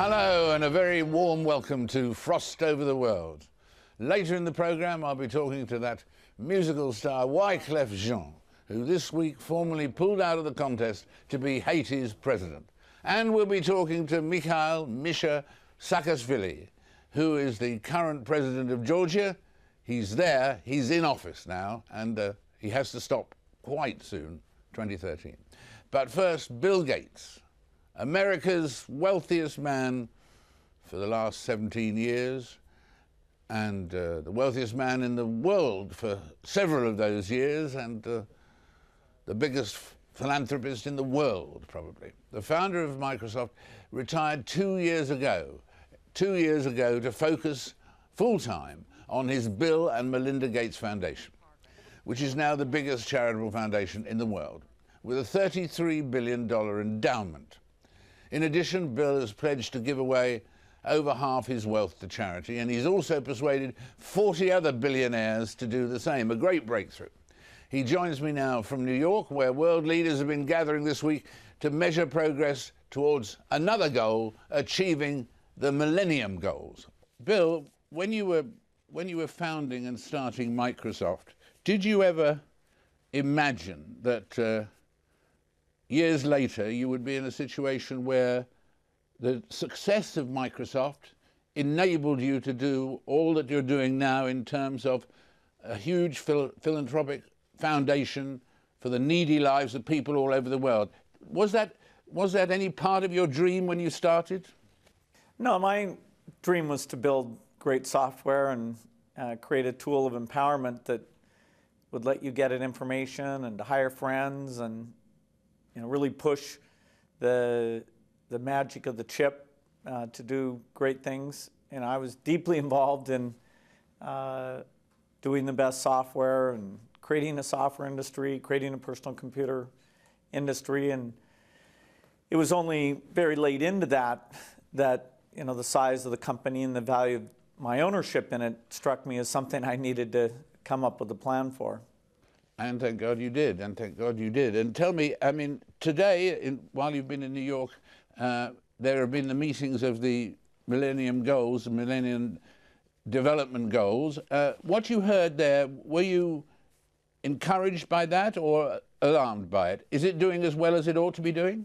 Hello and a very warm welcome to Frost Over the World. Later in the programme I'll be talking to that musical star Wyclef Jean, who this week formally pulled out of the contest to be Haiti's president. And we'll be talking to Mikhail Misha Saakashvili, who is the current president of Georgia. He's there, he's in office now, and he has to stop quite soon, 2013. But first, Bill Gates, America's wealthiest man for the last 17 years, and the wealthiest man in the world for several of those years, and the biggest philanthropist in the world, probably. The founder of Microsoft retired 2 years ago to focus full-time on his Bill and Melinda Gates Foundation, which is now the biggest charitable foundation in the world, with a $33 billion endowment. In addition, Bill has pledged to give away over half his wealth to charity, and he's also persuaded 40 other billionaires to do the same, a great breakthrough. He joins me now from New York, where world leaders have been gathering this week to measure progress towards another goal, achieving the Millennium goals. Bill, when you were founding and starting Microsoft, did you ever imagine that years later you would be in a situation where the success of Microsoft enabled you to do all that you're doing now in terms of a huge philanthropic foundation for the needy lives of people all over the world? Was that any part of your dream when you started? No, my dream was to build great software and create a tool of empowerment that would let you get at information and to hire friends and really push the magic of the chip to do great things. And I was deeply involved in doing the best software and creating a software industry, creating a personal computer industry. And it was only very late into that the size of the company and the value of my ownership in it struck me as something I needed to come up with a plan for. And thank God you did, and thank God you did. And tell me, I mean, today, while you've been in New York, there have been the meetings of the Millennium Goals, the Millennium Development Goals. What you heard there, were you encouraged by that or alarmed by it? Is it doing as well as it ought to be doing?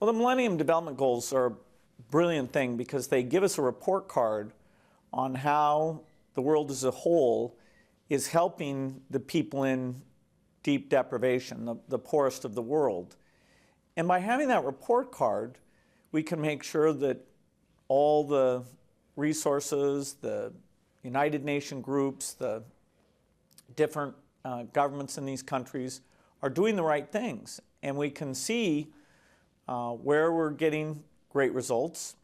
Well, the Millennium Development Goals are a brilliant thing because they give us a report card on how the world as a whole is helping the people in deep deprivation, the poorest of the world. And by having that report card, we can make sure that all the resources, the United Nations groups, the different governments in these countries are doing the right things. And we can see where we're getting great results,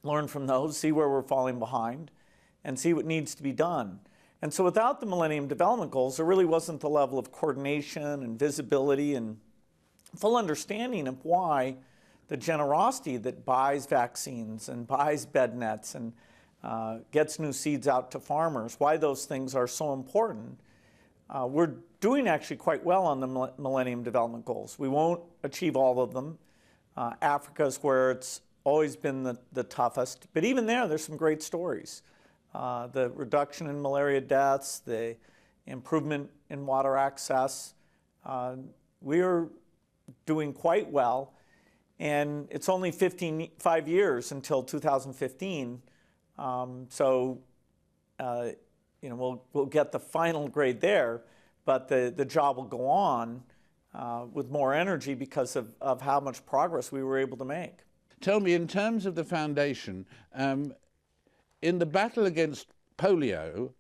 learn from those, see where we're falling behind, and see what needs to be done. And so without the Millennium Development Goals, there really wasn't the level of coordination and visibility and full understanding of why the generosity that buys vaccines and buys bed nets and gets new seeds out to farmers, why those things are so important. We're doing actually quite well on the Millennium Development Goals. We won't achieve all of them. Africa is where it's always been the toughest, but even there's some great stories. The reduction in malaria deaths, the improvement in water access. We are doing quite well, and it's only 5 years until 2015. We'll get the final grade there, but the job will go on with more energy because of how much progress we were able to make. Tell me, in terms of the foundation, in the battle against polio,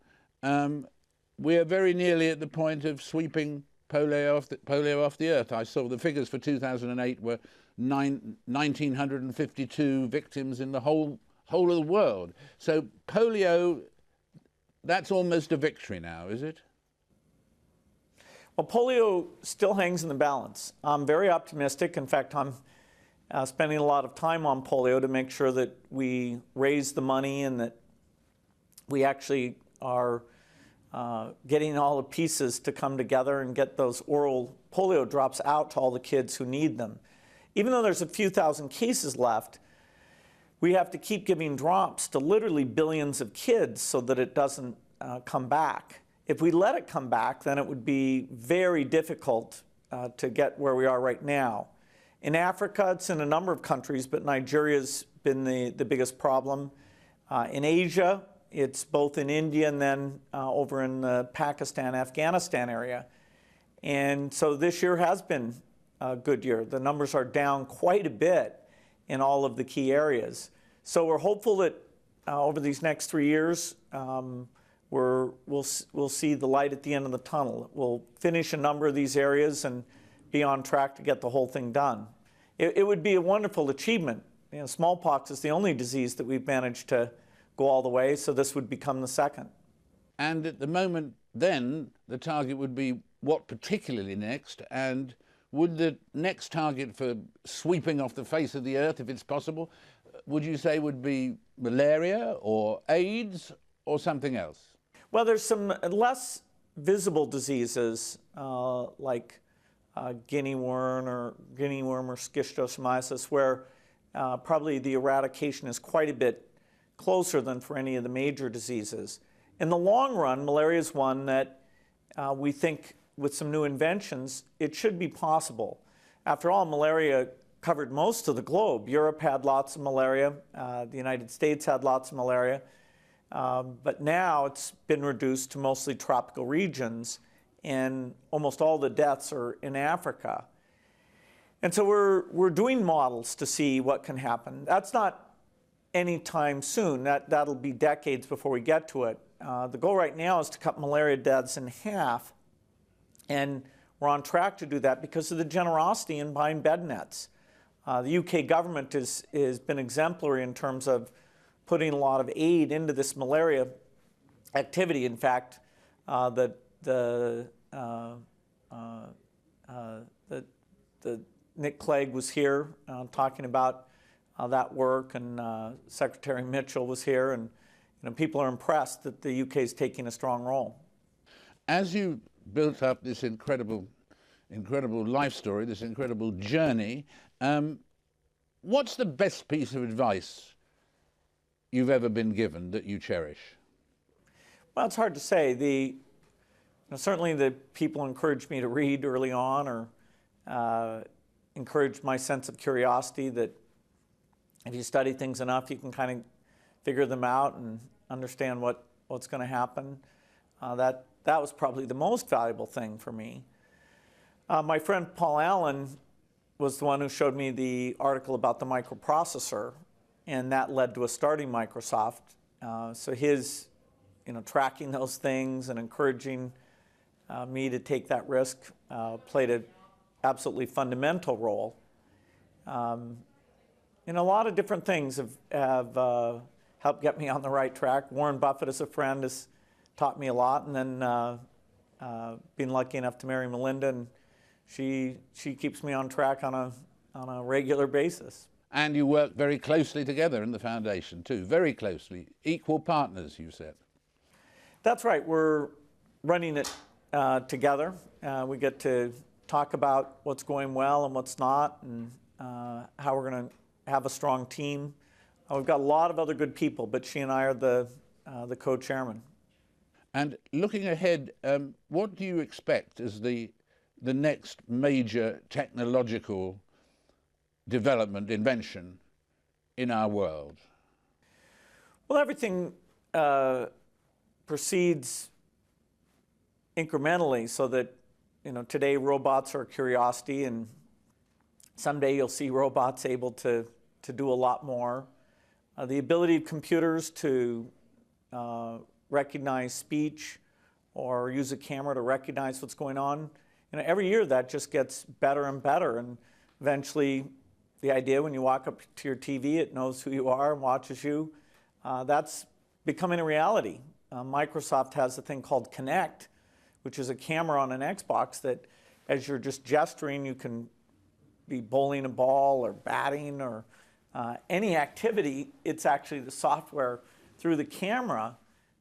we are very nearly at the point of sweeping polio off the earth. I saw the figures for 2008 were 1,952 victims in the whole of the world. So polio, that's almost a victory now, is it? Well, polio still hangs in the balance. I'm very optimistic. In fact, I'm spending a lot of time on polio to make sure that we raise the money and that we actually are getting all the pieces to come together and get those oral polio drops out to all the kids who need them. Even though there's a few thousand cases left, we have to keep giving drops to literally billions of kids so that it doesn't come back. If we let it come back, then it would be very difficult to get where we are right now. In Africa, it's in a number of countries, but Nigeria's been the biggest problem. In Asia, it's both in India and then over in the Pakistan, Afghanistan area. And so this year has been a good year. The numbers are down quite a bit in all of the key areas. So we're hopeful that over these next 3 years, we'll see the light at the end of the tunnel. We'll finish a number of these areas and be on track to get the whole thing done. It would be a wonderful achievement. You know, smallpox is the only disease that we've managed to go all the way, so this would become the second. And at the moment, then, the target would be what particularly next? And would the next target for sweeping off the face of the earth, if it's possible, would you say would be malaria or AIDS or something else? Well, there's some less visible diseases like guinea worm or schistosomiasis, where probably the eradication is quite a bit closer than for any of the major diseases. In the long run, malaria is one that we think with some new inventions, it should be possible. After all, malaria covered most of the globe. Europe had lots of malaria. The United States had lots of malaria. But now it's been reduced to mostly tropical regions, and almost all the deaths are in Africa. And so we're doing models to see what can happen. That's not anytime soon. That'll be decades before we get to it. The goal right now is to cut malaria deaths in half, and we're on track to do that because of the generosity in buying bed nets. The UK government has been exemplary in terms of putting a lot of aid into this malaria activity. In fact, Nick Clegg was here talking about that work, and Secretary Mitchell was here, and people are impressed that the UK is taking a strong role. As you built up this incredible life story, this incredible journey, what's the best piece of advice you've ever been given that you cherish? Well, it's hard to say. Certainly the people encouraged me to read early on, or encouraged my sense of curiosity, that if you study things enough, you can kind of figure them out and understand what's going to happen. That was probably the most valuable thing for me. My friend Paul Allen was the one who showed me the article about the microprocessor, and that led to us starting Microsoft. So his, tracking those things and encouraging me to take that risk played an absolutely fundamental role. A lot of different things have helped get me on the right track. Warren Buffett as a friend has taught me a lot, and then been lucky enough to marry Melinda, and she keeps me on track on a regular basis. And you work very closely together in the foundation too, very closely, equal partners, you said. That's right. We're running it together. We get to talk about what's going well and what's not, and how we're going to have a strong team. We've got a lot of other good people, but she and I are the co-chairman. And looking ahead, what do you expect as the next major technological development, invention in our world? Well, everything proceeds incrementally, so that today robots are a curiosity, and someday you'll see robots able to do a lot more. The ability of computers to recognize speech or use a camera to recognize what's going on, every year that just gets better and better, and eventually the idea when you walk up to your TV, it knows who you are and watches you. That's becoming a reality. Microsoft has a thing called Kinect, which is a camera on an Xbox that as you're just gesturing, you can be bowling a ball or batting or any activity. It's actually the software through the camera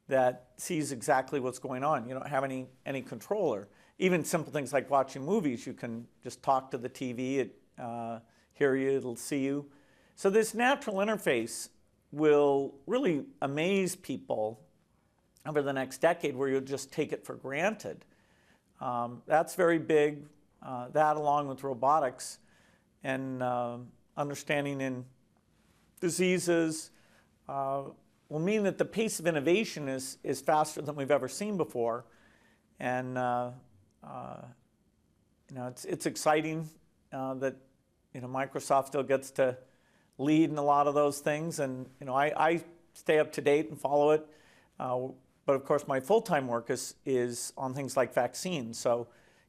that sees exactly what's going on. You don't have any controller. Even simple things like watching movies, you can just talk to the TV, it hear you, it'll see you. So this natural interface will really amaze people over the next decade, where you'll just take it for granted. That's very big. That, along with robotics and understanding in diseases, will mean that the pace of innovation is faster than we've ever seen before. And it's exciting that Microsoft still gets to lead in a lot of those things. And I stay up to date and follow it. But of course, my full-time work is on things like vaccines. So,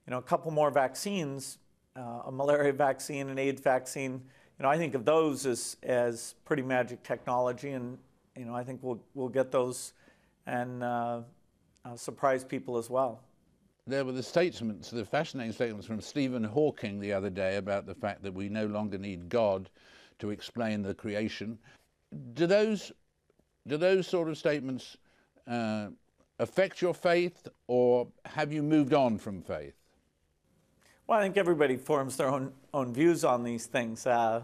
a couple more vaccines, a malaria vaccine, an AIDS vaccine. I think of those as pretty magic technology, and I think we'll get those and surprise people as well. There were the fascinating statements from Stephen Hawking the other day about the fact that we no longer need God to explain the creation. Do those sort of statements affect your faith, or have you moved on from faith? Well, I think everybody forms their own views on these things. I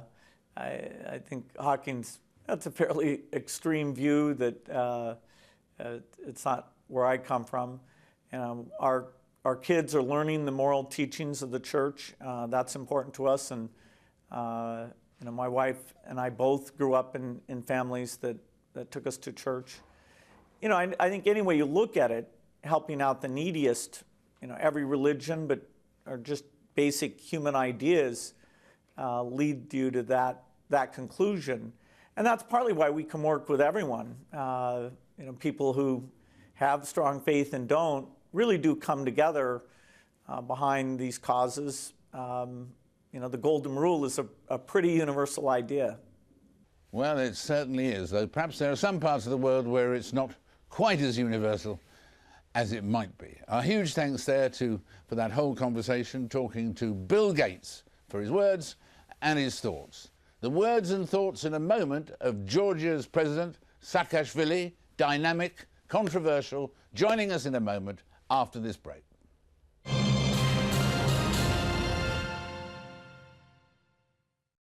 think that's a fairly extreme view that it's not where I come from. Our kids are learning the moral teachings of the church. That's important to us. And my wife and I both grew up in families that took us to church. I think any way you look at it, helping out the neediest, every religion, but are just basic human ideas lead you to that conclusion. And that's partly why we can work with everyone. People who have strong faith and don't really do come together behind these causes. The golden rule is a pretty universal idea. Well, it certainly is, though perhaps there are some parts of the world where it's not quite as universal as it might be. Our huge thanks there for that whole conversation, talking to Bill Gates for his words and his thoughts. The words and thoughts in a moment of Georgia's President Saakashvili, dynamic, controversial, joining us in a moment after this break.